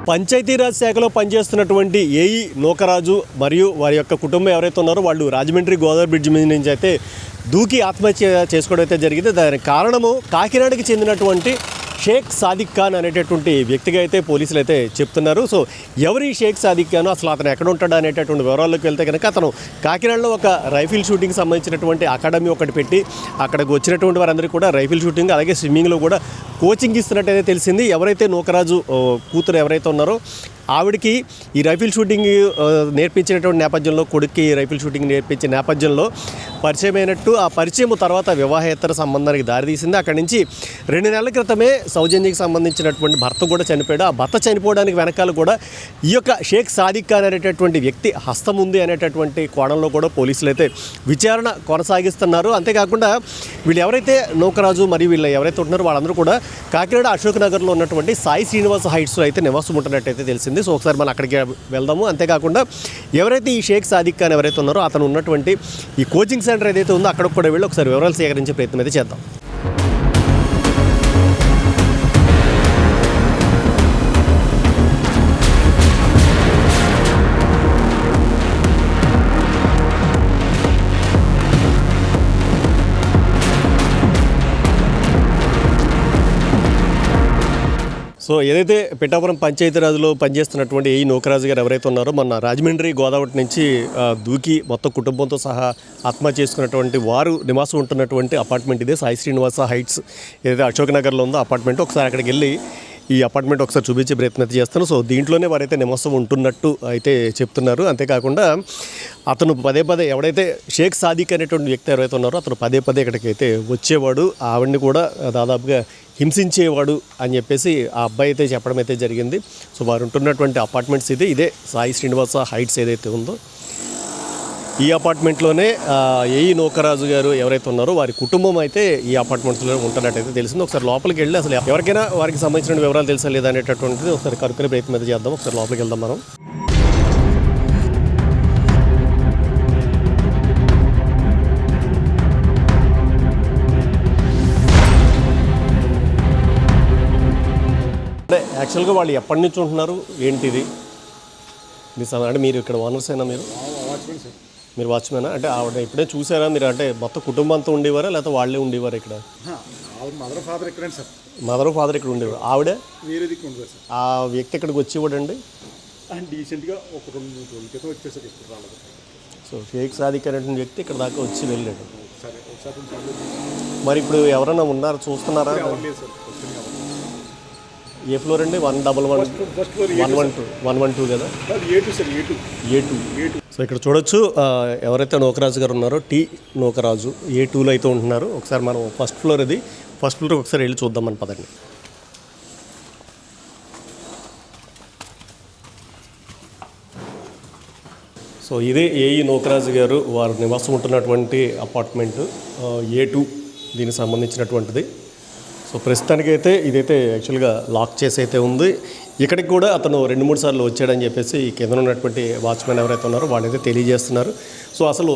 పంచాయతీరాజ్ శాఖలో పనిచేస్తున్నటువంటి ఏఈ నూకరాజు మరియు వారి యొక్క కుటుంబం ఎవరైతే ఉన్నారో వాళ్ళు రాజమండ్రి గోదావరి బ్రిడ్జ్ మీద నుంచి అయితే దూకి ఆత్మహత్య చేసుకోవడం అయితే జరిగింది. దానికి కారణము కాకినాడకి చెందినటువంటి షేక్ సాదిక్ ఖాన్ అనేటటువంటి వ్యక్తిగా అయితే పోలీసులు అయితే చెప్తున్నారు. సో ఎవరి షేక్ సాదిక్ ఖాన్, అసలు అతను ఎక్కడ ఉంటాడు అనేటటువంటి వివరాల్లోకి వెళ్తే కనుక అతను కాకినాడలో ఒక రైఫిల్ షూటింగ్ సంబంధించినటువంటి అకాడమీ ఒకటి పెట్టి అక్కడికి వచ్చినటువంటి వారందరికీ కూడా రైఫిల్ షూటింగ్ అలాగే స్విమ్మింగ్లో కూడా కోచింగ్ ఇస్తున్నట్టయితే తెలిసింది. ఎవరైతే నూకరాజు కూతురు ఎవరైతే ఉన్నారో ఆవిడకి ఈ రైఫిల్ షూటింగ్ నేర్పించినటువంటి నేపథ్యంలో, కొడుక్కి రైఫిల్ షూటింగ్ నేర్పించే నేపథ్యంలో పరిచయమైనట్టు, ఆ పరిచయం తర్వాత వివాహేతర సంబంధానికి దారితీసింది. అక్కడి నుంచి 2 నెలల క్రితమే సౌజన్యకి సంబంధించినటువంటి భర్త కూడా చనిపోయాడు. ఆ భర్త చనిపోవడానికి వెనకాల కూడా ఈ యొక్క షేక్ సాదిక్ ఖాన్ అనేటటువంటి వ్యక్తి హస్తం ఉంది అనేటటువంటి కోణంలో కూడా పోలీసులు అయితే విచారణ కొనసాగిస్తున్నారు. అంతేకాకుండా వీళ్ళు ఎవరైతే నూకరాజు మరియు వీళ్ళు ఎవరైతే ఉంటున్నారో వాళ్ళందరూ కూడా కాకినాడ అశోక్ నగర్లో ఉన్నటువంటి సాయి శ్రీనివాస హైట్స్లో అయితే నివాసం ఉంటున్నట్టయితే తెలిసింది. సో ఒకసారి మనం అక్కడికి వెళ్దాము. అంతేకాకుండా ఎవరైతే ఈ షేక్ సాదిక్ ఖాన్ ఎవరైతే ఉన్నారో అతను ఉన్నటువంటి ఈ కోచింగ్ సెంటర్ ఏదైతే ఉందో అక్కడికి కూడా వెళ్ళి ఒకసారి వివరాలు సేకరించే ప్రయత్నం అయితే చేద్దాం. సో ఏదైతే పిఠాపురం పంచాయతీరాజ్లో పనిచేస్తున్నటువంటి ఈ నూకరాజు గారు ఎవరైతే ఉన్నారో మొన్న రాజమండ్రి గోదావరి నుంచి దూకి మొత్తం కుటుంబంతో సహా ఆత్మహత్య చేసుకున్నటువంటి వారు నివాసం ఉంటున్నటువంటి అపార్ట్మెంట్ ఇదే సాయి శ్రీనివాస హైట్స్ ఏదైతే అశోక్ నగర్లో ఉందో అపార్ట్మెంట్. ఒకసారి అక్కడికి వెళ్ళి ఈ అపార్ట్మెంట్ ఒకసారి చూపించే ప్రయత్నం చేస్తాను. సో దీంట్లోనే వారైతే నివాసం ఉంటున్నట్టు అయితే చెప్తున్నారు. అంతేకాకుండా అతను పదే ఎవడైతే షేక్ సాదిక్ అనేటువంటి వ్యక్తి ఎవరైతే ఉన్నారో అతను పదే ఇక్కడికి అయితే వచ్చేవాడు, ఆవిడ్ని కూడా దాదాపుగా హింసించేవాడు అని చెప్పేసి ఆ అబ్బాయి అయితే చెప్పడం అయితే జరిగింది. సో వారు ఉంటున్నటువంటి అపార్ట్మెంట్స్ ఇదే సాయి శ్రీనివాస హైట్స్ ఏదైతే ఉందో ఈ అపార్ట్మెంట్లోనే ఏఈ నూకరాజు గారు ఎవరైతే ఉన్నారో వారి కుటుంబం అయితే ఈ అపార్ట్మెంట్స్లో ఉంటున్నట్టయితే తెలిసింది. ఒకసారి లోపలికి వెళ్ళి అసలు ఎవరికైనా వారికి సంబంధించిన వివరాలు తెలుసా లేదా అనేటటువంటిది ఒకసారి కనుక్కునే ప్రయత్నం అయితే చేద్దాం. ఒకసారి లోపలికి వెళ్దాం మనం. అంటే యాక్చువల్గా వాళ్ళు ఎప్పటి నుంచి ఉంటున్నారు ఏంటిది మీ అంటే మీరు ఇక్కడ ఓనర్స్ అయినా మీరు వాచ్మెనా? అంటే ఆవిడ ఇప్పుడే చూసారా మీరు? అంటే మొత్తం కుటుంబంతో ఉండేవారా లేకపోతే వాళ్ళే ఉండేవారా ఇక్కడ? మదర్ ఫాదర్ ఇక్కడ ఉండేవారు. ఆవిడ ఆ వ్యక్తి ఇక్కడికి వచ్చేవాడండి డీసెంట్గా ఒక 2 రోజుల క్రితం వచ్చేసరికి రాలేదు. సో షేక్ సాదిక్ అనేటువంటి వ్యక్తి ఇక్కడ దాకా వచ్చి వెళ్ళాడు. మరి ఇప్పుడు ఎవరైనా ఉన్నారు చూస్తున్నారా? ఏ ఫ్లోర్ అండి? 111 112 కదా? A2. సో ఇక్కడ చూడొచ్చు ఎవరైతే నూకరాజు గారు ఉన్నారో టీ నూకరాజు A2లో అయితే ఉంటున్నారు. ఒకసారి మనం ఫస్ట్ ఫ్లోర్ ఒకసారి వెళ్ళి చూద్దాం మన పదండి. సో ఇదే ఏఈ నూకరాజు గారు వారు నివాసం ఉంటున్నటువంటి అపార్ట్మెంట్ A2 దీనికి సంబంధించినటువంటిది. సో ప్రస్తుతానికైతే ఇదైతే యాక్చువల్గా లాక్ చేసి అయితే ఉంది. ఇక్కడికి కూడా అతను 2-3 సార్లు వచ్చాడని చెప్పేసి ఈ కింద ఉన్నటువంటి వాచ్మెన్ ఎవరైతే ఉన్నారో వాళ్ళైతే తెలియజేస్తున్నారు. సో అసలు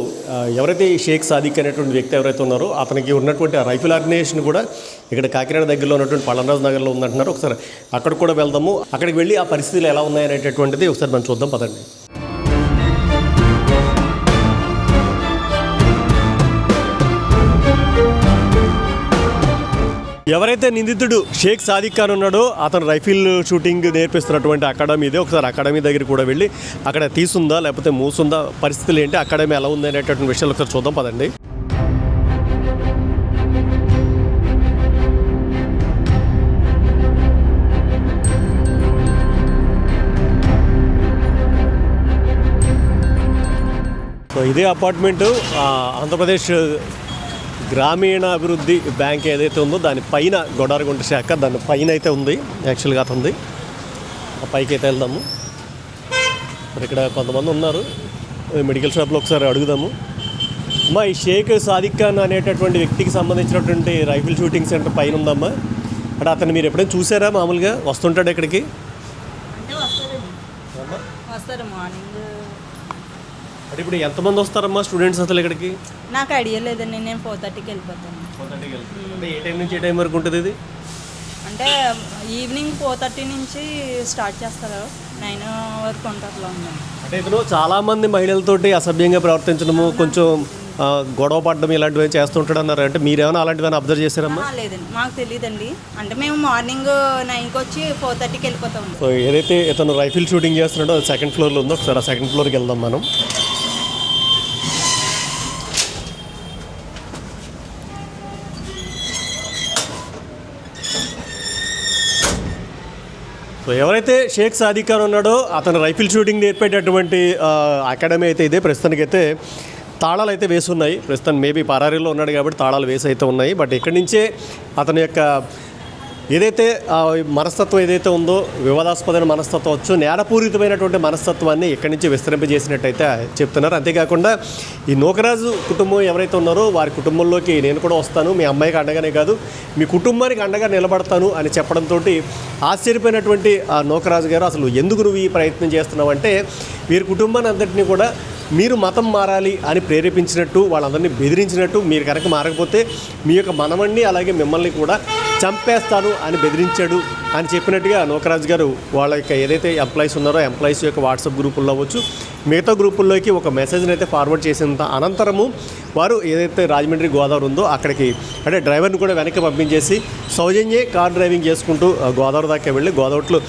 ఎవరైతే ఈ షేక్ సాదిక్ అనేటువంటి వ్యక్తి ఎవరైతే ఉన్నారో అతనికి ఉన్నటువంటి ఆ రైఫిల్ ఆర్గనైజేషన్ కూడా ఇక్కడ కాకినాడ దగ్గరలో ఉన్నటువంటి పల్లనరాజు నగర్లో ఉందంటున్నారు. ఒకసారి అక్కడికి కూడా వెళ్దాము. అక్కడికి వెళ్ళి ఆ పరిస్థితులు ఎలా ఉన్నాయనేటటువంటిది ఒకసారి మనం చూద్దాం పదండి. ఎవరైతే నిందితుడు షేక్ సాదిక్ ఖాన్ ఉన్నాడో అతను రైఫిల్ షూటింగ్ నేర్పిస్తున్నటువంటి అకాడమీ ఇదే. ఒకసారి అకాడమీ దగ్గర కూడా వెళ్ళి అక్కడ తీసుందా లేకపోతే మూసుందా, పరిస్థితులు ఏంటి, అకాడమీ ఎలా ఉంది అనేటటువంటి విషయాలు ఒకసారి చూద్దాం పదండి. సో ఇదే అపార్ట్మెంటు ఆంధ్రప్రదేశ్ గ్రామీణాభివృద్ధి బ్యాంక్ ఏదైతే ఉందో దాని పైన గొడారగుంట శాఖ దాని పైన అయితే ఉంది. యాక్చువల్గా అతను ఆ పైకి అయితే వెళ్దాము. మరి ఇక్కడ కొంతమంది ఉన్నారు మెడికల్ షాప్లో, ఒకసారి అడుగుదాము. అమ్మా ఈ షేక్ సాదిక్ ఖాన్ అనేటటువంటి వ్యక్తికి సంబంధించినటువంటి రైఫిల్ షూటింగ్ సెంటర్ పైన ఉందమ్మా. అంటే అతను మీరు ఎప్పుడైనా చూసారా? మామూలుగా వస్తుంటాడు ఇక్కడికి? అంటే ఇప్పుడు ఎంతమంది వస్తారమ్మా స్టూడెంట్స్ అసలు ఇక్కడికి? నాకు ఐడియా లేదండి. నేను 4:30కి వెళ్ళిపోతాను. 4:30కి వెళ్తాను. అంటే ఏ టైం నుంచి ఏ టైం వరకు ఉంటుంది ఇది? అంటే అంటే ఈవినింగ్ 4:30 నుంచి స్టార్ట్ చేస్తారు, 9 వరకు ఉంటారు లోన్లో. అంటే ఇతను చాలామంది మహిళలతోటి అసభ్యంగా ప్రవర్తించడము, కొంచెం గొడవ పడడం ఇలాంటివి చేస్తుంటాడు అన్నారు. అంటే మీరేమైనా అలాంటివైనా అబ్జర్వ్ చేశారమ్మా? లేదండి, మాకు తెలియదండి. అంటే మేము మార్నింగ్ 9కి వచ్చి 4:30కి వెళ్ళిపోతామండి. సో ఏదైతే ఇతను రైఫిల్ షూటింగ్ చేస్తున్నాడో అది సెకండ్ ఫ్లోర్లో ఉందో, ఒకసారి ఆ సెకండ్ ఫ్లోర్కి వెళ్దాం మనం. సో ఎవరైతే షేక్ సాదిక్ ఖాన్ ఉన్నాడో అతను రైఫిల్ షూటింగ్ నేర్పేటటువంటి అకాడమీ అయితే ఇదే. ప్రస్తుతానికైతే తాళాలు అయితే వేసి ఉన్నాయి. ప్రస్తుతం మేబీ పరారీలో ఉన్నాడు కాబట్టి తాళాలు వేసి అయితే ఉన్నాయి. బట్ ఇక్కడి నుంచే అతని యొక్క ఏదైతే మనస్తత్వం ఏదైతే ఉందో, వివాదాస్పదమైన మనస్తత్వం వచ్చు, నేరపూరితమైనటువంటి మనస్తత్వాన్ని ఇక్కడి నుంచి విస్తరింపజేసినట్టయితే చెప్తున్నారు. అంతేకాకుండా ఈ నూకరాజు కుటుంబం ఎవరైతే ఉన్నారో వారి కుటుంబంలోకి నేను కూడా వస్తాను, మీ అమ్మాయికి అండగానే కాదు మీ కుటుంబానికి అండగా నిలబడతాను అని చెప్పడంతో ఆశ్చర్యపోయినటువంటి ఆ నూకరాజు గారు, అసలు ఎందుకు నువ్వు ఈ ప్రయత్నం చేస్తున్నావు అంటే, వీరి కుటుంబాన్ని అంతటినీ కూడా మీరు మతం మారాలి అని ప్రేరేపించినట్టు, వాళ్ళందరినీ బెదిరించినట్టు, మీరు కనుక మారకపోతే మీ యొక్క మనవణ్ణి అలాగే మిమ్మల్ని కూడా చంపేస్తాను అని బెదిరించాడు అని చెప్పినట్టుగా నూకరాజు గారు వాళ్ళ యొక్క ఏదైతే ఎంప్లాయీస్ ఉన్నారో ఎంప్లాయీస్ యొక్క వాట్సాప్ గ్రూపుల్లో అవ్వచ్చు, మిగతా గ్రూపుల్లోకి ఒక మెసేజ్ని అయితే ఫార్వర్డ్ చేసిన అనంతరము వారు ఏదైతే రాజమండ్రి గోదావరి ఉందో అక్కడికి, అంటే డ్రైవర్ని కూడా వెనక్కి పంపించేసి సౌజన్యే కార్ డ్రైవింగ్ చేసుకుంటూ గోదావరి దాకా వెళ్ళి గోదావరిలో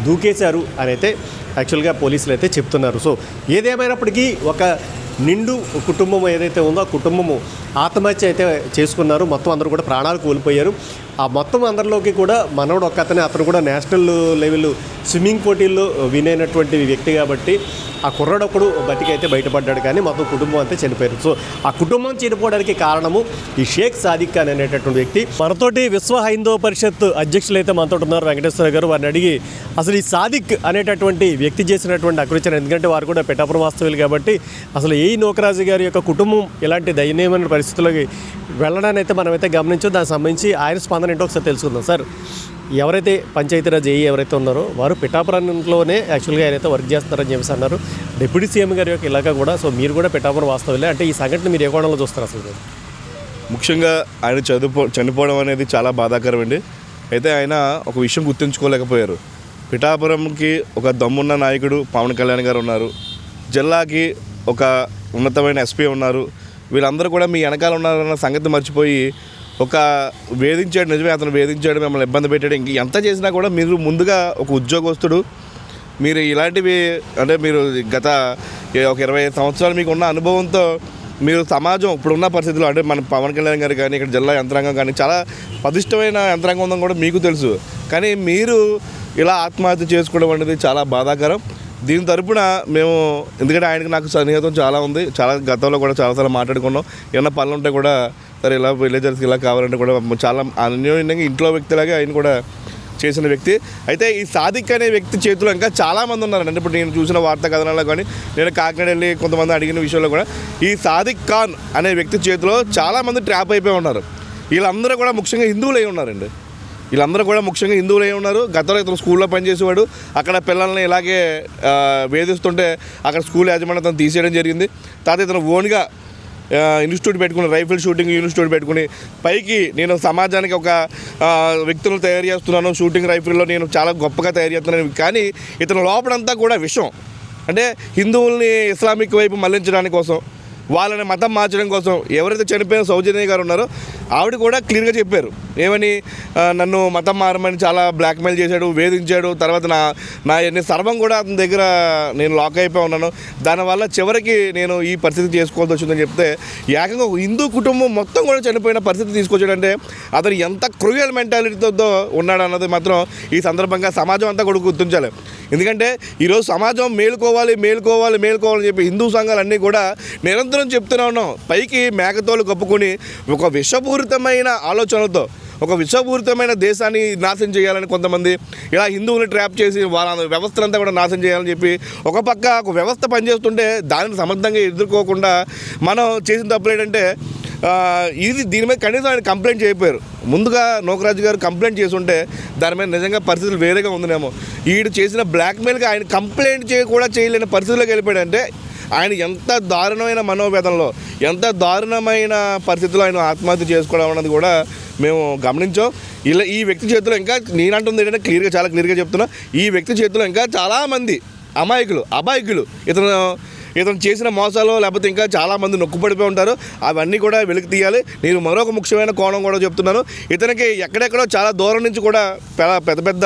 దూకేశారు అని అయితే యాక్చువల్గా పోలీసులు అయితే చెప్తున్నారు. సో ఏదేమైనప్పటికీ ఒక నిండు కుటుంబం ఏదైతే ఉందో ఆ కుటుంబము ఆత్మహత్య అయితే చేసుకున్నారు. మొత్తం అందరూ కూడా ప్రాణాలు కోల్పోయారు. ఆ మొత్తం అందరిలోకి కూడా మనోడు అతను కూడా నేషనల్ లెవెల్ స్విమ్మింగ్ పోటీల్లో విన్ అయినటువంటి వ్యక్తి కాబట్టి ఆ కుర్రాడొక్కడు బతికైతే బయటపడ్డాడు, కానీ మొత్తం కుటుంబం అంతా చనిపోయారు. సో ఆ కుటుంబం చనిపోవడానికి కారణము ఈ షేక్ సాదిక్ ఖాన్ అనేటటువంటి వ్యక్తి. మనతోటి విశ్వ హైందవ పరిషత్ అధ్యక్షులు అయితే మనతో ఉన్నారు, వెంకటేశ్వర గారు. వారిని అడిగి అసలు ఈ సాదిక్ అనేటటువంటి వ్యక్తి చేసినటువంటి అకృత్యం, ఎందుకంటే వారు కూడా పిఠాపురం వాస్తవ్యులు కాబట్టి అసలు ఏ నూకరాజు గారి యొక్క కుటుంబం ఇలాంటి దయనీయమైన పరిస్థితుల్లోకి వెళ్ళడాన్ని అయితే మనమైతే గమనించాం. దానికి సంబంధించి ఆయన స్పందన ఏంటో ఒకసారి తెలుసుకుందాం. సార్, ఎవరైతే పంచాయతీరాజ్ ఏఈ ఎవరైతే ఉన్నారో వారు పిఠాపురంలోనే యాక్చువల్గా ఆయనైతే వర్క్ చేస్తున్నారని చెప్పేసి అన్నారు. డిప్యూటీ సీఎం గారి యొక్క ఇలాగా కూడా, సో మీరు కూడా పిఠాపురం వాస్తవులే, అంటే ఈ సంఘటన మీరు ఏ కోణంలో చూస్తారు అసలు? ముఖ్యంగా ఆయన చనిపోవడం అనేది చాలా బాధాకరం అండి. అయితే ఆయన ఒక విషయం గుర్తుంచుకోలేకపోయారు. పిఠాపురంకి ఒక దమ్మున్న నాయకుడు పవన్ కళ్యాణ్ గారు ఉన్నారు, జిల్లాకి ఒక ఉన్నతమైన ఎస్పీ ఉన్నారు. వీళ్ళందరూ కూడా మీ వెనకాల ఉన్నారన్న సంగతి మర్చిపోయి ఒక వేధించాడు. నిజమే, అతను వేధించాడు, మిమ్మల్ని ఇబ్బంది పెట్టాడు. ఇంక ఎంత చేసినా కూడా మీరు ముందుగా ఒక ఉద్యోగస్తుడు, మీరు ఇలాంటివి అంటే మీరు గత ఒక 25 సంవత్సరాలు మీకు ఉన్న అనుభవంతో మీరు సమాజం ఇప్పుడున్న పరిస్థితుల్లో, అంటే మన పవన్ కళ్యాణ్ గారు కానీ ఇక్కడ జిల్లా యంత్రాంగం కానీ చాలా పటిష్టమైన యంత్రాంగం ఉందని కూడా మీకు తెలుసు. కానీ మీరు ఇలా ఆత్మహత్య చేసుకోవడం అనేది చాలా బాధాకరం. దీని తరపున మేము, ఎందుకంటే ఆయనకి నాకు సన్నిహితం చాలా ఉంది, చాలా గతంలో కూడా చాలాసార్లు మాట్లాడుకున్నాం. ఏమన్నా పనులు ఉంటే కూడా సరే ఇలా విలేజర్స్కి ఇలా కావాలంటే కూడా చాలా అన్యోన్యంగా ఇంట్లో వ్యక్తిలాగా ఆయన కూడా చేసిన వ్యక్తి. అయితే ఈ సాదిక్ అనే వ్యక్తి చేతిలో ఇంకా చాలామంది ఉన్నారండి. అంటే ఇప్పుడు నేను చూసిన వార్తా కథనాల్లో కానీ, నేను కాకినాడ వెళ్ళి కొంతమంది అడిగిన విషయంలో కూడా ఈ సాదిక్ ఖాన్ అనే వ్యక్తి చేతిలో చాలామంది ట్రాప్ అయిపోయి ఉన్నారు. వీళ్ళందరూ కూడా ముఖ్యంగా హిందువులు అయి ఉన్నారండి. గతంలో ఇతను స్కూల్లో పనిచేసేవాడు. అక్కడ పిల్లల్ని ఇలాగే వేధిస్తుంటే అక్కడ స్కూల్ యాజమాన్యం తీసేయడం జరిగింది. తర్వాత ఇతను ఓన్గా ఇన్స్టిట్యూట్ పెట్టుకుని, రైఫిల్ షూటింగ్ ఇన్స్టిట్యూట్ పెట్టుకుని పైకి నేను సమాజానికి ఒక వ్యక్తులను తయారు చేస్తున్నాను, షూటింగ్ రైఫిల్లో నేను చాలా గొప్పగా తయారు చేస్తున్నాను. కానీ ఇతను లోపలంతా కూడా విషం. అంటే హిందువుల్ని ఇస్లామిక్ వైపు మళ్లించడానికి కోసం, వాళ్ళని మతం మార్చడం కోసం ఎవరైతే చనిపోయిన సౌజన్య గారు ఉన్నారో ఆవిడ కూడా క్లియర్గా చెప్పారు. ఏమని, నన్ను మతం మారమని చాలా బ్లాక్మెయిల్ చేశాడు, వేధించాడు. తర్వాత నా సర్వం కూడా అతని దగ్గర నేను లాక్ అయిపోయి ఉన్నాను. దానివల్ల చివరికి నేను ఈ పరిస్థితి చేసుకోవాల్సి వచ్చిందని చెప్తే, ఏకంగా హిందూ కుటుంబం మొత్తం కూడా చనిపోయిన పరిస్థితి తీసుకొచ్చాడంటే అతను ఎంత క్రూయల్ మెంటాలిటీతో ఉన్నాడు అన్నది మాత్రం ఈ సందర్భంగా సమాజం అంతా కూడా గుర్తించాలి. ఎందుకంటే ఈరోజు సమాజం మేలుకోవాలి అని చెప్పి హిందూ సంఘాలన్నీ కూడా నిరంతరం చెప్తూనే ఉన్నాం. పైకి మేకతోలు కప్పుకొని ఒక విషపూరితమైన ఆలోచనలతో, ఒక విషపూరితమైన దేశాన్ని నాశనం చేయాలని కొంతమంది ఇలా హిందువులు ట్రాప్ చేసి వాళ్ళ వ్యవస్థలంతా కూడా నాశనం చేయాలని చెప్పి ఒక పక్క ఒక వ్యవస్థ పనిచేస్తుంటే దానిని సమర్థంగా ఎదుర్కోకుండా మనం చేసిన తప్పులు ఏంటంటే దీని మీద కనీసం ఆయన కంప్లైంట్ చేయకపోయారు. ముందుగా నూకరాజు గారు కంప్లైంట్ చేసుంటే దాని మీద నిజంగా పరిస్థితులు వేరేగా ఉందనేమో. ఈడు చేసిన బ్లాక్మెయిల్గా ఆయన కంప్లైంట్ కూడా చేయలేని పరిస్థితుల్లోకి వెళ్ళిపోయాడంటే ఆయన ఎంత దారుణమైన మనోవేదనలో, ఎంత దారుణమైన పరిస్థితుల్లో ఆయన ఆత్మహత్య చేసుకోవడం అన్నది కూడా మేము గమనించాం. ఈ వ్యక్తి చేతిలో ఇంకా నేనంటుంది ఏంటంటే చాలా క్లియర్గా చెప్తున్నా, ఈ వ్యక్తి చేతిలో ఇంకా చాలామంది అమాయకులు ఇతను చేసిన మోసాలు లేకపోతే ఇంకా చాలామంది నొక్కుపడిపోయి ఉంటారు. అవన్నీ కూడా వెలికి తీయాలి. నేను మరొక ముఖ్యమైన కోణం కూడా చెప్తున్నాను. ఇతనికి ఎక్కడెక్కడో చాలా దూరం నుంచి కూడా పెద్ద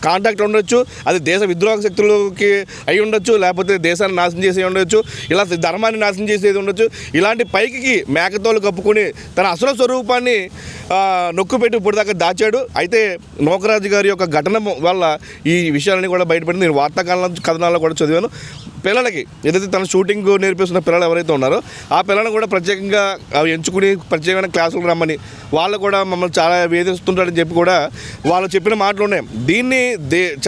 కాంటాక్ట్ ఉండొచ్చు. అది దేశ విద్రోహ శక్తులకి అయి ఉండొచ్చు, లేకపోతే దేశాన్ని నాశనం చేసి ఉండొచ్చు, ఇలా ధర్మాన్ని నాశనం చేసేది ఉండొచ్చు. ఇలాంటి పైకి మేకతోలు కప్పుకొని తన అసలు స్వరూపాన్ని నొక్కుపెట్టి ఇప్పుడు దాకా దాచాడు. అయితే నూకరాజు గారి యొక్క ఘటన వల్ల ఈ విషయాలన్నీ కూడా బయటపడింది. నేను వార్తా కథనాల్లో కూడా చదివాను. పిల్లలకి ఏదైతే తన షూటింగ్ నేర్పిస్తున్న పిల్లలు ఎవరైతే ఉన్నారో ఆ పిల్లలను కూడా ప్రత్యేకంగా ఎంచుకుని ప్రత్యేకమైన క్లాసులకు రమ్మని, వాళ్ళు కూడా మమ్మల్ని చాలా వేధిస్తుంటారని చెప్పి కూడా వాళ్ళు చెప్పిన మాటలు ఉన్నాయి. దీన్ని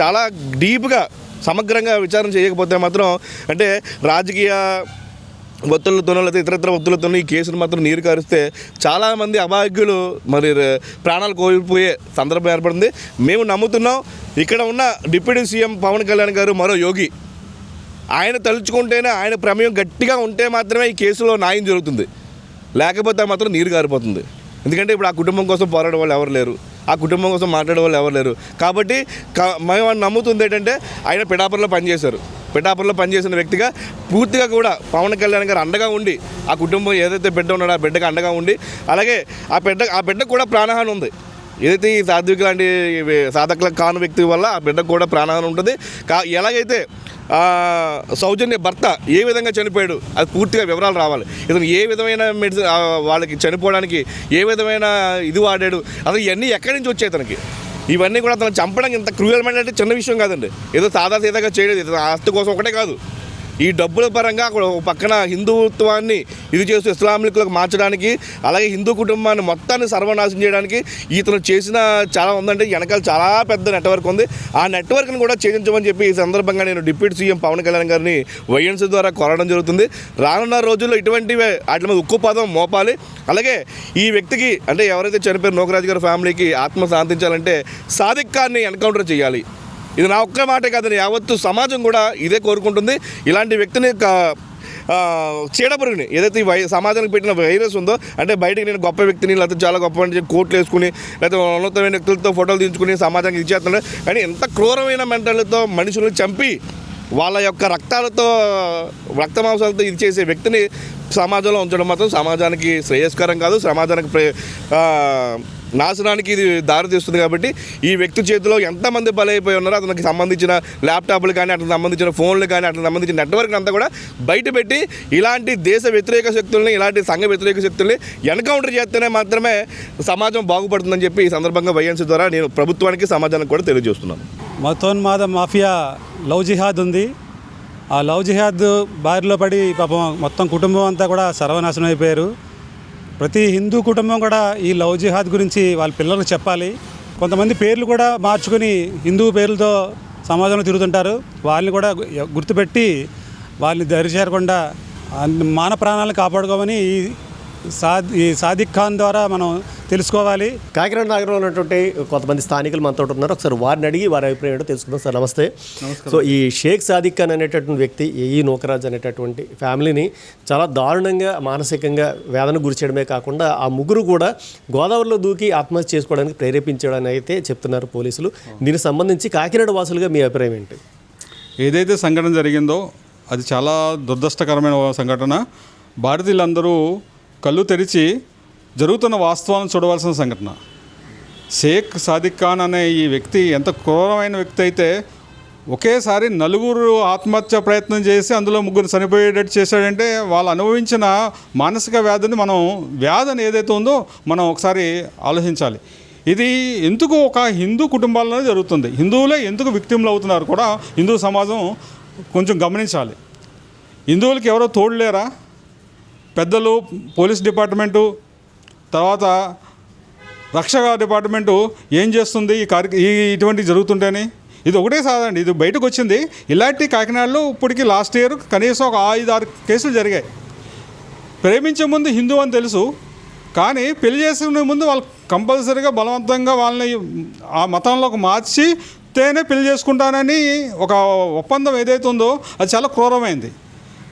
చాలా డీప్గా సమగ్రంగా విచారణ చేయకపోతే మాత్రం, అంటే రాజకీయ ఒత్తులతోనో లేకపోతే ఇతరత్ర ఒత్తులతోనో ఈ కేసును మాత్రం నీరు కారిస్తే చాలామంది అభాగ్యులు మరి ప్రాణాలు కోల్పోయే సందర్భం ఏర్పడింది. మేము నమ్ముతున్నాం ఇక్కడ ఉన్న డిప్యూటీ సీఎం పవన్ కళ్యాణ్ గారు మరో యోగి, ఆయన తలుచుకుంటేనే, ఆయన ప్రమేయం గట్టిగా ఉంటే మాత్రమే ఈ కేసులో న్యాయం జరుగుతుంది. లేకపోతే మాత్రం నీరు కారిపోతుంది. ఎందుకంటే ఇప్పుడు ఆ కుటుంబం కోసం పోరాడే వాళ్ళు ఎవరు లేరు, ఆ కుటుంబం కోసం మాట్లాడే వాళ్ళు ఎవరు లేరు. కాబట్టి మేము నమ్ముతుంది ఏంటంటే ఆయన పిఠాపురంలో పనిచేసిన వ్యక్తిగా పూర్తిగా కూడా పవన్ కళ్యాణ్ గారు అండగా ఉండి, ఆ కుటుంబం ఏదైతే బిడ్డ ఉన్నాడో ఆ బిడ్డకు అండగా ఉండి, అలాగే ఆ బిడ్డకు కూడా ప్రాణహాని ఉంది. ఏదైతే ఈ సాత్విక్ లాంటి సాధకుల కాను వ్యక్తి వల్ల ఆ బిడ్డకు కూడా ప్రాణహాని ఉంటుంది. ఎలాగైతే సౌజన్య భర్త ఏ విధంగా చనిపోయాడు అది పూర్తిగా వివరాలు రావాలి. ఇతను ఏ విధమైన మెడిసిన్ వాళ్ళకి చనిపోవడానికి ఏ విధమైన ఇది వాడాడు, అసలు ఇవన్నీ ఎక్కడి నుంచి వచ్చాయి తనకి, ఇవన్నీ కూడా తను చంపడం ఇంత క్రూయల్మైన అంటే చిన్న విషయం కాదండి. ఏదో సాదాసీదాగా చేయలేదు. ఇతను ఆస్తి కోసం ఒకటే కాదు, ఈ డబ్బుల పరంగా అక్కడ ఒక పక్కన హిందుత్వాన్ని ఇది చేస్తూ ఇస్లామికులకు మార్చడానికి, అలాగే హిందూ కుటుంబాన్ని మొత్తాన్ని సర్వనాశనం చేయడానికి ఇతను చేసిన చాలా ఉందంటే వెనకాల చాలా పెద్ద నెట్వర్క్ ఉంది. ఆ నెట్వర్క్ని కూడా ఛేదించమని చెప్పి ఈ సందర్భంగా నేను డిప్యూటీ సీఎం పవన్ కళ్యాణ్ గారిని వైఎన్సీ ద్వారా కోరడం జరుగుతుంది. రానున్న రోజుల్లో ఇటువంటివే వాటి మీద ఉక్కుపాదం మోపాలి. అలాగే ఈ వ్యక్తికి, అంటే ఎవరైతే చనిపోయారు నూకరాజు గారి ఫ్యామిలీకి ఆత్మ శాంతించాలంటే సాదిక్ ఖాన్ని ఎన్కౌంటర్ చేయాలి. ఇది నా ఒక్క మాటే కాదని యావత్తు సమాజం కూడా ఇదే కోరుకుంటుంది. ఇలాంటి వ్యక్తిని చీడపురుగుని ఏదైతే సమాజానికి పెట్టిన వైరస్ ఉందో, అంటే బయటికి నేను గొప్ప వ్యక్తిని లేకపోతే చాలా గొప్ప కోట్లు వేసుకుని లేకపోతే ఉన్నతమైన వ్యక్తులతో ఫోటోలు దించుకుని సమాజానికి ఇచ్చేస్తున్నాడు. కానీ ఎంత క్రూరమైన మెంటల్తో మనుషులను చంపి వాళ్ళ యొక్క రక్త మాంసాలతో ఇది చేసే వ్యక్తిని సమాజంలో ఉంచడం మాత్రం సమాజానికి శ్రేయస్కరం కాదు, సమాజానికి నాశనానికి ఇది దారితీస్తుంది. కాబట్టి ఈ వ్యక్తి చేతిలో ఎంతమంది బలైపోయి ఉన్నారో అతనికి సంబంధించిన ల్యాప్టాప్లు కానీ, అతనికి సంబంధించిన ఫోన్లు కానీ, అతనికి సంబంధించిన నెట్వర్క్ అంతా కూడా బయటపెట్టి ఇలాంటి దేశ వ్యతిరేక శక్తుల్ని, ఇలాంటి సంఘ వ్యతిరేక శక్తుల్ని ఎన్కౌంటర్ చేస్తేనే మాత్రమే సమాజం బాగుపడుతుందని చెప్పి ఈ సందర్భంగా వైఎన్సీ ద్వారా నేను ప్రభుత్వానికి సమాజానికి కూడా తెలియజేస్తున్నాను. మతోన్మాద మాఫియా లవ్ జిహాద్ ఉంది. ఆ లవ్ జిహాద్ బారిలో పడి పాపం మొత్తం కుటుంబం అంతా కూడా సర్వనాశనం అయిపోయారు. ప్రతి హిందూ కుటుంబం కూడా ఈ లవ్ జిహాద్ గురించి వాళ్ళ పిల్లలకు చెప్పాలి. కొంతమంది పేర్లు కూడా మార్చుకొని హిందూ పేర్లతో సమాజంలో తిరుగుతుంటారు. వాళ్ళని కూడా గుర్తుపెట్టి వాళ్ళని దరి చేరకుండా మాన ప్రాణాలను కాపాడుకోమని ఈ సాదిక్ ఖాన్ ద్వారా మనం తెలుసుకోవాలి. కాకినాడ నగరంలో ఉన్నటువంటి కొంతమంది స్థానికులు మనతో ఉన్నారు. ఒకసారి వారిని అడిగి వారి అభిప్రాయం ఏంటో తెలుసుకుందాం. సార్ నమస్తే. సో ఈ షేక్ సాదిక్ ఖాన్ అనేటటువంటి వ్యక్తి, ఈ నూకరాజ్ అనేటటువంటి ఫ్యామిలీని చాలా దారుణంగా మానసికంగా వేదన గురి చేయడమే కాకుండా ఆ ముగ్గురు కూడా గోదావరిలో దూకి ఆత్మహత్య చేసుకోవడానికి ప్రేరేపించడానికి అయితే చెప్తున్నారు పోలీసులు. దీనికి సంబంధించి కాకినాడ వాసులుగా మీ అభిప్రాయం ఏంటి? ఏదైతే సంఘటన జరిగిందో అది చాలా దురదృష్టకరమైన సంఘటన. భారతీయులందరూ కళ్ళు తెరిచి జరుగుతున్న వాస్తవాలను చూడవలసిన సంఘటన. షేక్ సాదిక్ ఖాన్ అనే ఈ వ్యక్తి ఎంత క్రూరమైన వ్యక్తి అయితే ఒకేసారి నలుగురు ఆత్మహత్య ప్రయత్నం చేసి అందులో ముగ్గురు చనిపోయేటట్టు చేశాడంటే వాళ్ళు అనుభవించిన మానసిక వ్యాధిని ఏదైతే ఉందో మనం ఒకసారి ఆలోచించాలి. ఇది ఎందుకు ఒక హిందూ కుటుంబాల్లోనే జరుగుతుంది, హిందువులే ఎందుకు విక్టిమ్లు అవుతున్నారు కూడా హిందూ సమాజం కొంచెం గమనించాలి. హిందువులకి ఎవరో తోడులేరా? పెద్దలు, పోలీస్ డిపార్ట్మెంటు, తర్వాత రక్షక డిపార్ట్మెంటు ఏం చేస్తుంది ఇటువంటి జరుగుతుంటేనే? ఇది ఒకటే సాధండి, ఇది బయటకు వచ్చింది. ఇలాంటి కాకినాడలో ఇప్పటికీ లాస్ట్ ఇయర్ కనీసం ఒక 5-6 కేసులు జరిగాయి. ప్రేమించే ముందు హిందూ అని తెలుసు, కానీ పెళ్లి చేసుకునే ముందు వాళ్ళు కంపల్సరీగా బలవంతంగా వాళ్ళని ఆ మతంలోకి మార్చితేనే పెళ్లి చేసుకుంటానని ఒక ఒప్పందం ఏదైతే ఉందో అది చాలా క్రూరమైంది.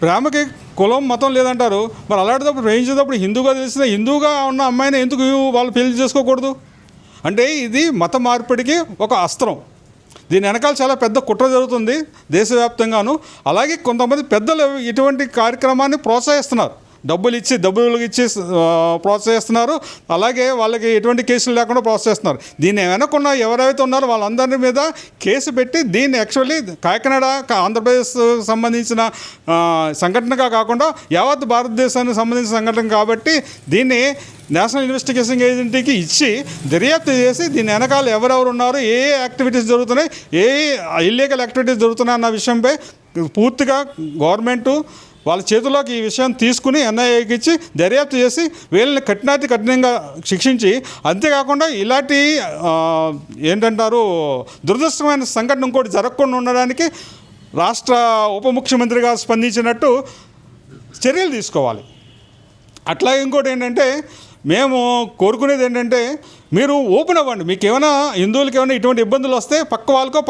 ప్రేమకి కులం మతం లేదంటారు. మరి అలాంటిదప్పుడు ప్రేమించేటప్పుడు హిందూగా తెలిసిన హిందూగా ఉన్న అమ్మాయిని ఎందుకు వాళ్ళు పెళ్లి చేసుకోకూడదు? అంటే ఇది మత మార్పిడికి ఒక అస్త్రం. దీని వెనకాల చాలా పెద్ద కుట్ర జరుగుతుంది దేశవ్యాప్తంగాను. అలాగే కొంతమంది పెద్దలు ఇటువంటి కార్యక్రమాన్ని ప్రోత్సహిస్తున్నారు, డబ్బులు ఇచ్చి ప్రోత్సహిస్తున్నారు. అలాగే వాళ్ళకి ఎటువంటి కేసులు లేకుండా ప్రోత్సహిస్తున్నారు. దీన్ని వెనకున్న ఎవరైతే ఉన్నారో వాళ్ళందరి మీద కేసు పెట్టి దీన్ని యాక్చువల్లీ కాకినాడ ఆంధ్రప్రదేశ్ సంబంధించిన సంఘటనగా కాకుండా యావత్ భారతదేశానికి సంబంధించిన సంఘటన కాబట్టి దీన్ని నేషనల్ ఇన్వెస్టిగేషన్ ఏజెన్సీకి ఇచ్చి దర్యాప్తు చేసి దీని వెనకాల ఎవరెవరు ఉన్నారు, ఏ యాక్టివిటీస్ జరుగుతున్నాయి, ఏ ఇల్లీగల్ యాక్టివిటీస్ జరుగుతున్నాయి అన్న విషయంపై పూర్తిగా గవర్నమెంటు వాళ్ళ చేతుల్లోకి ఈ విషయం తీసుకుని ఎన్ఐఏకి ఇచ్చి దర్యాప్తు చేసి వీళ్ళని కఠినంగా శిక్షించి, అంతేకాకుండా ఇలాంటి ఏంటంటారు దురదృష్టమైన సంఘటన ఇంకోటి జరగకుండా ఉండడానికి రాష్ట్ర ఉప ముఖ్యమంత్రిగా స్పందించినట్టు చర్యలు తీసుకోవాలి. అట్లాగే ఇంకోటి ఏంటంటే మేము కోరుకునేది ఏంటంటే మీరు ఓపెన్ అవ్వండి. మీకు ఏమైనా హిందువులకి ఏమైనా ఇటువంటి ఇబ్బందులు వస్తే పక్క వాళ్ళకో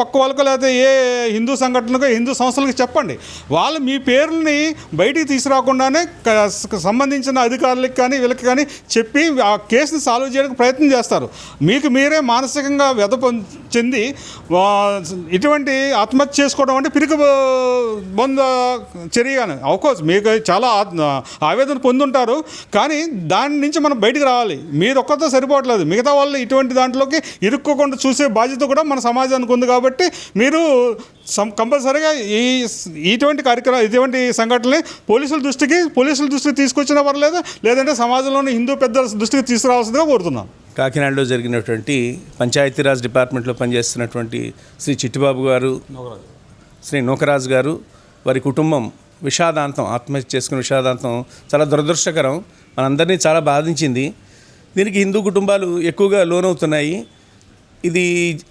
లేకపోతే ఏ హిందూ సంఘటనకో హిందూ సంస్థలకు చెప్పండి. వాళ్ళు మీ పేర్లని బయటికి తీసుకురాకుండానే సంబంధించిన అధికారులకు కానీ వీళ్ళకి కానీ చెప్పి ఆ కేసుని సాల్వ్ చేయడానికి ప్రయత్నం చేస్తారు. మీకు మీరే మానసికంగా చెంది ఇటువంటి ఆత్మహత్య చేసుకోవడం అంటే పిరికి బొంద చర్యగానే. అవకోర్స్ మీకు చాలా ఆవేదన పొందుంటారు, కానీ దాని నుంచి మనం బయటికి రావాలి. మీరు ఒక్కరితో సరిపోవట్లేదు, మిగతా వాళ్ళు ఇటువంటి దాంట్లోకి ఇరుక్కోకుండా చూసే బాధ్యత కూడా మన సమాజానికి ఉంది. కాబట్టి మీరు కంపల్సరీగా ఇటువంటి సంఘటనలు పోలీసుల దృష్టికి తీసుకొచ్చినా పర్లేదు, లేదంటే సమాజంలోని హిందూ పెద్దల దృష్టికి తీసుకురావాల్సిందిగా కోరుతున్నాను. కాకినాడలో జరిగినటువంటి పంచాయతీరాజ్ డిపార్ట్మెంట్లో పనిచేస్తున్నటువంటి శ్రీ చిట్టిబాబు గారు, శ్రీ నూకరాజు గారు, వారి కుటుంబం ఆత్మహత్య చేసుకున్న విషాదాంతం చాలా దురదృష్టకరం. మనందరినీ చాలా బాధించింది. దీనికి హిందూ కుటుంబాలు ఎక్కువగా లోనవుతున్నాయి. ఇది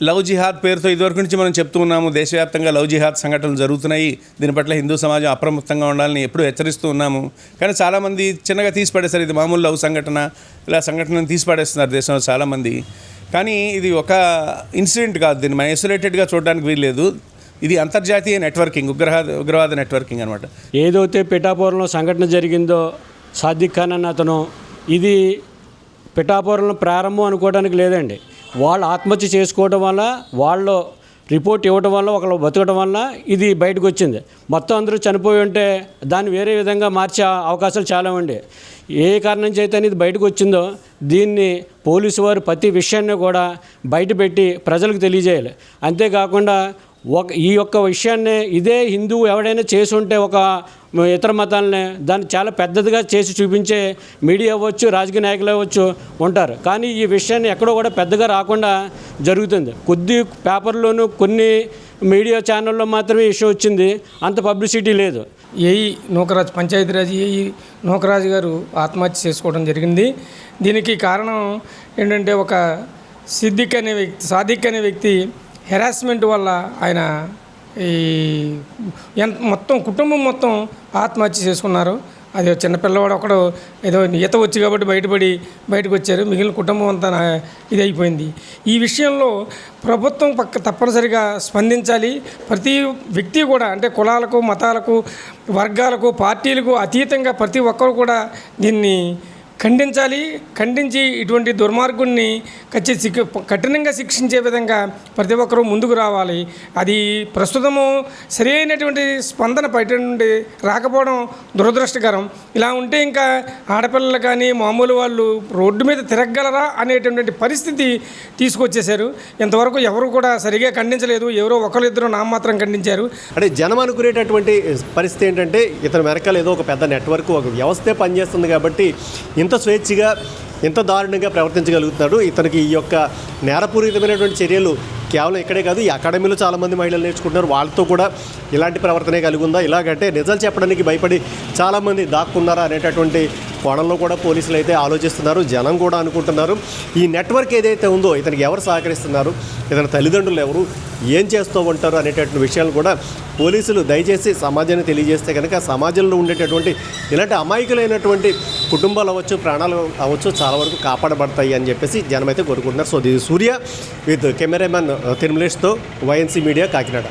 లవ్ జిహాద్ పేరుతో ఇదివరకు నుంచి మనం చెప్తూ ఉన్నాము. దేశవ్యాప్తంగా లవ్ జిహాద్ సంఘటనలు జరుగుతున్నాయి. దీని పట్ల హిందూ సమాజం అప్రమత్తంగా ఉండాలని ఎప్పుడూ హెచ్చరిస్తూ ఉన్నాము. కానీ చాలామంది చిన్నగా తీసిపడేస్తారు. ఇది మామూలు లవ్ సంఘటన, ఇలా సంఘటనను తీసిపడేస్తున్నారు దేశంలో చాలామంది. కానీ ఇది ఒక ఇన్సిడెంట్ కాదు. దీన్ని మనం ఐసోలేటెడ్గా చూడడానికి వీల్లేదు. ఇది అంతర్జాతీయ నెట్వర్కింగ్, ఉగ్రవాద నెట్వర్కింగ్ అనమాట. ఏదైతే పిఠాపురంలో సంఘటన జరిగిందో సాదిక్ ఖాన్ అన్న అతను, ఇది పిఠాపురంలో ప్రారంభం అనుకోవడానికి లేదండి. వాళ్ళు ఆత్మహత్య చేసుకోవడం వల్ల, వాళ్ళు రిపోర్ట్ ఇవ్వడం వల్ల, ఒకళ్ళు బతకడం వల్ల ఇది బయటకు వచ్చింది. మొత్తం అందరూ చనిపోయి ఉంటే దాన్ని వేరే విధంగా మార్చే అవకాశాలు చాలా ఉండే. ఏ కారణం చేత ఇది బయటకు వచ్చిందో దీన్ని పోలీసు వారు ప్రతి విషయాన్ని కూడా బయటపెట్టి ప్రజలకు తెలియజేయాలి. అంతేకాకుండా ఈ యొక్క విషయాన్ని ఇదే హిందువు ఎవడైనా చేసి ఉంటే ఒక ఇతర మతాలనే దాన్ని చాలా పెద్దదిగా చేసి చూపించే మీడియా అవ్వచ్చు, రాజకీయ నాయకులు అవ్వచ్చు ఉంటారు. కానీ ఈ విషయాన్ని ఎక్కడో కూడా పెద్దగా రాకుండా జరుగుతుంది. కొద్ది పేపర్లోనూ కొన్ని మీడియా ఛానల్లో మాత్రమే ఇష్యూ వచ్చింది, అంత పబ్లిసిటీ లేదు. ఏఈ నూకరాజు, పంచాయతీరాజ్ ఏఈ నూకరాజు గారు ఆత్మహత్య చేసుకోవడం జరిగింది. దీనికి కారణం ఏంటంటే ఒక సాదిక్ అనే వ్యక్తి హెరాస్మెంట్ వల్ల ఆయన మొత్తం కుటుంబం మొత్తం ఆత్మహత్య చేసుకున్నారు. అది చిన్నపిల్లవాడు ఒకడు ఏదో ఈత వచ్చి కాబట్టి బయటకు వచ్చారు. మిగిలిన కుటుంబం అంతా ఇది అయిపోయింది. ఈ విషయంలో ప్రభుత్వం తప్పనిసరిగా స్పందించాలి. ప్రతి వ్యక్తి కూడా, అంటే కులాలకు, మతాలకు, వర్గాలకు, పార్టీలకు అతీతంగా ప్రతి ఒక్కరు కూడా దీన్ని ఖండించి ఇటువంటి దుర్మార్గుడిని కఠినంగా శిక్షించే విధంగా ప్రతి ఒక్కరూ ముందుకు రావాలి. అది ప్రస్తుతము సరైనటువంటి స్పందన బయట నుండి రాకపోవడం దురదృష్టకరం. ఇలా ఉంటే ఇంకా ఆడపిల్లలు కానీ మామూలు వాళ్ళు రోడ్డు మీద తిరగలరా అనేటువంటి పరిస్థితి తీసుకొచ్చేశారు. ఇంతవరకు ఎవరు కూడా సరిగా ఖండించలేదు. ఎవరో ఒకరిద్దరు నామమాత్రం ఖండించారు. అంటే జనం అనుకునేటటువంటి పరిస్థితి ఏంటంటే ఇతని వెనకాల ఏదో ఒక పెద్ద నెట్వర్క్, ఒక వ్యవస్థే పనిచేస్తుంది కాబట్టి ఇంత స్వేచ్ఛగా, ఇంత దారుణంగా ప్రవర్తించగలుగుతున్నాడు. ఇతనికి ఈ యొక్క నేరపూరితమైనటువంటి చర్యలు కేవలం ఇక్కడే కాదు, ఈ అకాడమీలో చాలామంది మహిళలు నేర్చుకుంటున్నారు. వాళ్ళతో కూడా ఇలాంటి ప్రవర్తనే కలిగి ఉందా, ఇలాగంటే నిజాలు చెప్పడానికి భయపడి చాలామంది దాక్కున్నారా అనేటటువంటి కోణంలో కూడా పోలీసులు అయితే ఆలోచిస్తున్నారు. జనం కూడా అనుకుంటున్నారు ఈ నెట్వర్క్ ఏదైతే ఉందో ఇతనికి ఎవరు సహకరిస్తున్నారు, ఇతని తల్లిదండ్రులు ఎవరు, ఏం చేస్తూ ఉంటారు అనేటటువంటి విషయాలు కూడా పోలీసులు దయచేసి సమాజాన్ని తెలియజేస్తే కనుక సమాజంలో ఉండేటటువంటి ఇలాంటి అమాయకులైనటువంటి కుటుంబాలు అవ్వచ్చు, ప్రాణాలు అవ్వచ్చు, చాలా వరకు కాపాడబడతాయి అని చెప్పేసి జనం అయితే కోరుకుంటున్నారు. సో ఇది సూర్య విత్ కెమెరామెన్ తిరుమలేష్తో YNC మీడియా కాకినాడ.